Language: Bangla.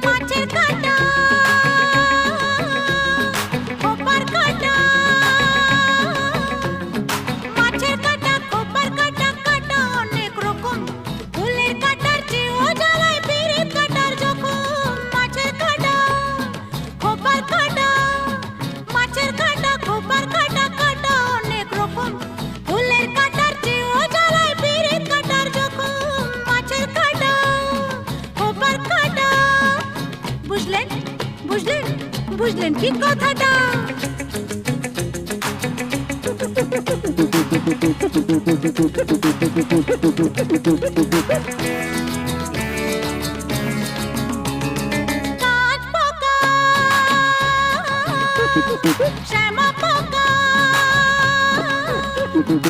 মাছের কাঁটা খোপার কাঁটা মাছের কাঁটা খোপার কাঁটা কাঁটা অনেক রকম ফুলের কাঁটার চেয়েও জ্বালায় পিরিত কাঁটার জখম মাছের কাঁটা খোপার কাঁটা মাছের কাঁটা খোপার কাঁটা কাঁটা অনেক রকম ফুলের কাঁটার চেয়েও জ্বালায় পিরিত কাঁটার জখম মাছের কাঁটা খোপার কাঁটা বুঝলেন বুঝলেন বুঝলেন কি কথাটা কাঠ পোকা শ্যামা পোকা